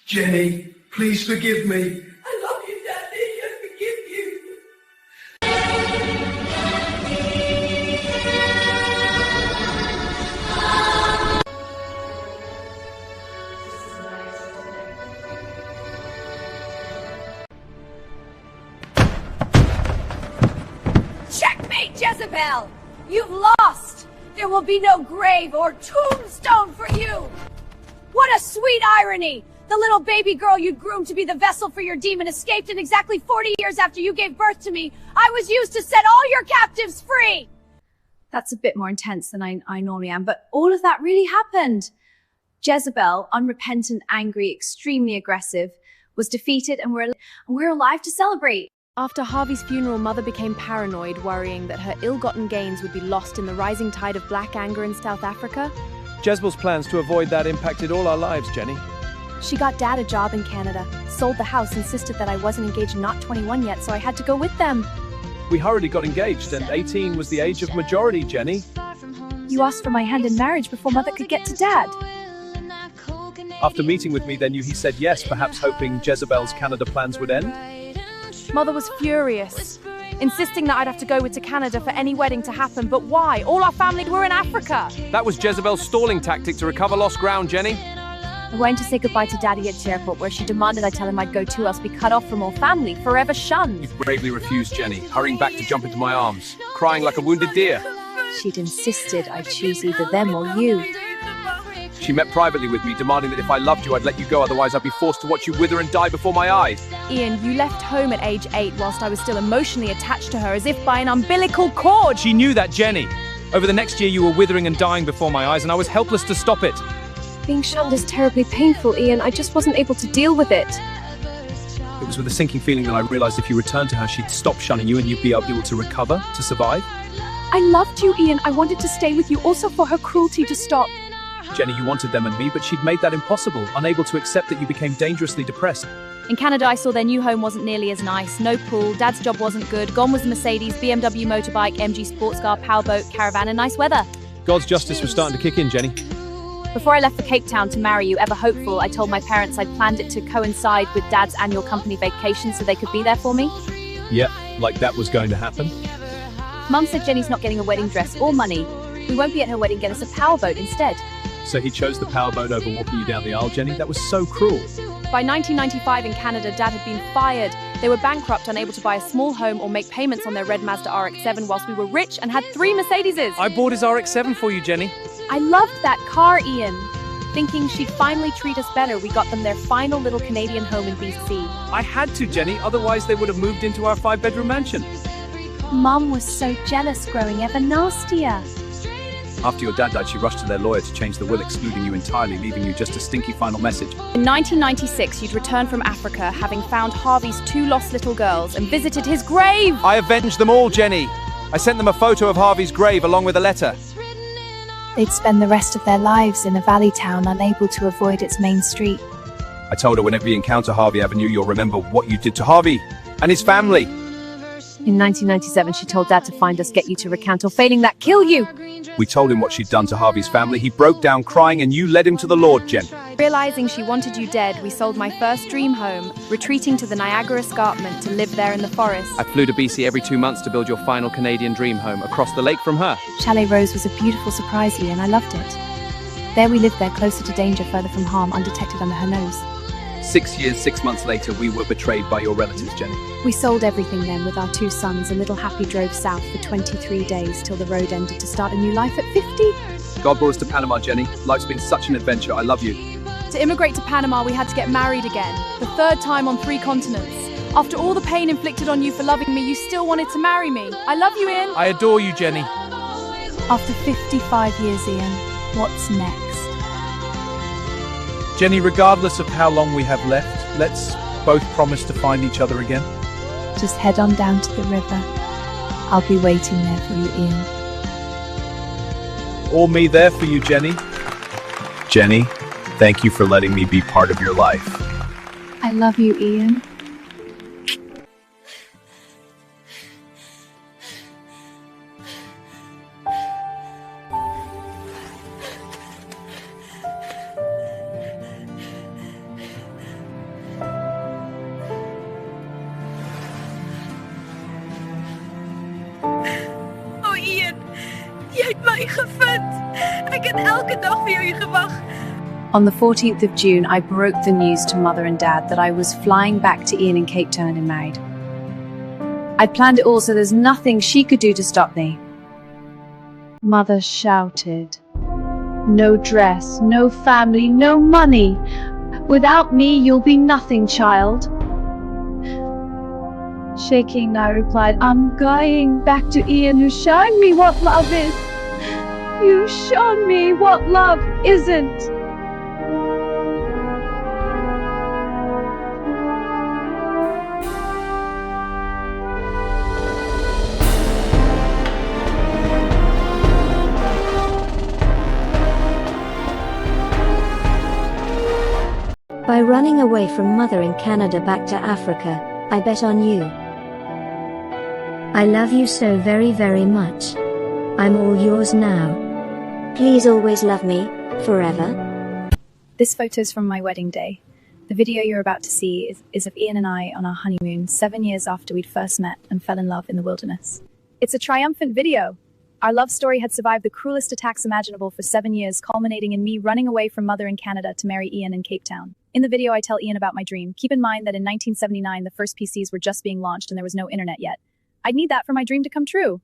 Jenny, please forgive me. I love you, Daddy. I forgive you. Checkmate, Jezebel! You've lost! There will be no grave or tombstone for you! What a sweet irony! The little baby girl you'd groomed to be the vessel for your demon escaped, and exactly 40 years after you gave birth to me, I was used to set all your captives free! That's a bit more intense than I normally am, but all of that really happened. Jezebel, unrepentant, angry, extremely aggressive, was defeated, and we're alive to celebrate. After Harvey's funeral, Mother became paranoid, worrying that her ill-gotten gains would be lost in the rising tide of black anger in South Africa. Jezebel's plans to avoid that impacted all our lives, Jenny. She got Dad a job in Canada, sold the house, insisted that I wasn't engaged and not 21 yet, so I had to go with them. We hurriedly got engaged, and 18 was the age of majority, Jenny. You asked for my hand in marriage before Mother could get to Dad. After meeting with me, then he said yes, perhaps hoping Jezebel's Canada plans would end. Mother was furious, insisting that I'd have to go to Canada for any wedding to happen. But why? All our family were in Africa. That was Jezebel's stalling tactic to recover lost ground, Jenny. I went to say goodbye to Daddy at the airport, where she demanded I tell him I'd go too, else be cut off from all family, forever shunned. You bravely refused, Jenny, hurrying back to jump into my arms, crying like a wounded deer. She'd insisted I'd choose either them or you. She met privately with me, demanding that if I loved you, I'd let you go, otherwise I'd be forced to watch you wither and die before my eyes. Ian, you left home at age 8 whilst I was still emotionally attached to her, as if by an umbilical cord. She knew that, Jenny. Over the next year, you were withering and dying before my eyes, and I was helpless to stop it. Being shunned is terribly painful, Ian. I just wasn't able to deal with it. It was with a sinking feeling that I realized if you returned to her, she'd stop shunning you and you'd be able to recover, to survive. I loved you, Ian. I wanted to stay with you, also for her cruelty to stop. Jenny, you wanted them and me, but she'd made that impossible, unable to accept that you became dangerously depressed. In Canada, I saw their new home wasn't nearly as nice. No pool, Dad's job wasn't good, gone was the Mercedes, BMW motorbike, MG sports car, powerboat, caravan, and nice weather. God's justice was starting to kick in, Jenny. Before I left for Cape Town to marry you, ever hopeful, I told my parents I'd planned it to coincide with Dad's annual company vacation so they could be there for me. Yep, like that was going to happen. Mum said Jenny's not getting a wedding dress or money. We won't be at her wedding, get us a powerboat instead. So he chose the powerboat over walking you down the aisle, Jenny? That was so cruel. By 1995 in Canada, Dad had been fired. They were bankrupt, unable to buy a small home or make payments on their red Mazda RX-7, whilst we were rich and had 3 Mercedeses. I bought his RX-7 for you, Jenny. I loved that car, Ian. Thinking she'd finally treat us better, we got them their final little Canadian home in BC. I had to, Jenny, otherwise they would have moved into our 5-bedroom mansion. Mum was so jealous, growing ever nastier. After your dad died, she rushed to their lawyer to change the will, excluding you entirely, leaving you just a stinky final message. In 1996, you'd returned from Africa, having found Harvey's 2 lost little girls, and visited his grave! I avenged them all, Jenny. I sent them a photo of Harvey's grave along with a letter. They'd spend the rest of their lives in a valley town, unable to avoid its main street. I told her whenever you encounter Harvey Avenue, you'll remember what you did to Harvey and his family. In 1997, she told Dad to find us, get you to recount, or failing that, kill you! We told him what she'd done to Harvey's family. He broke down crying and you led him to the Lord, Jen. Realizing she wanted you dead, we sold my first dream home, retreating to the Niagara Escarpment to live there in the forest. I flew to BC every 2 months to build your final Canadian dream home across the lake from her. Chalet Rose was a beautiful surprise, Ian. I loved it. There we lived there, closer to danger, further from harm, undetected under her nose. 6 years, 6 months later, we were betrayed by your relatives, Jenny. We sold everything then with our 2 sons, and little Happy drove south for 23 days till the road ended to start a new life at 50. God brought us to Panama, Jenny. Life's been such an adventure. I love you. To immigrate to Panama, we had to get married again, the 3rd time on 3 continents. After all the pain inflicted on you for loving me, you still wanted to marry me. I love you, Ian. I adore you, Jenny. After 55 years, Ian, what's next? Jenny, regardless of how long we have left, let's both promise to find each other again. Just head on down to the river. I'll be waiting there for you, Ian. Or me there for you, Jenny. Jenny, thank you for letting me be part of your life. I love you, Ian. my gevind. Ek het elke dag vir jou gewag. On the 14th of June, I broke the news to Mother and Dad that I was flying back to Ian in Cape Town and married. I'd planned it all, so there's nothing she could do to stop me. Mother shouted, "No dress, no family, no money. Without me, you'll be nothing, child." Shaking, I replied, "I'm going back to Ian, who's showing me what love is. You've shown me what love isn't." By running away from Mother in Canada back to Africa, I bet on you. I love you so very, very much. I'm all yours now. Please always love me, forever. This photo's from my wedding day. The video you're about to see is of Ian and I on our honeymoon 7 years after we'd first met and fell in love in the wilderness. It's a triumphant video. Our love story had survived the cruelest attacks imaginable for 7 years, culminating in me running away from Mother in Canada to marry Ian in Cape Town. In the video, I tell Ian about my dream. Keep in mind that in 1979, the first PCs were just being launched and there was no internet yet. I'd need that for my dream to come true.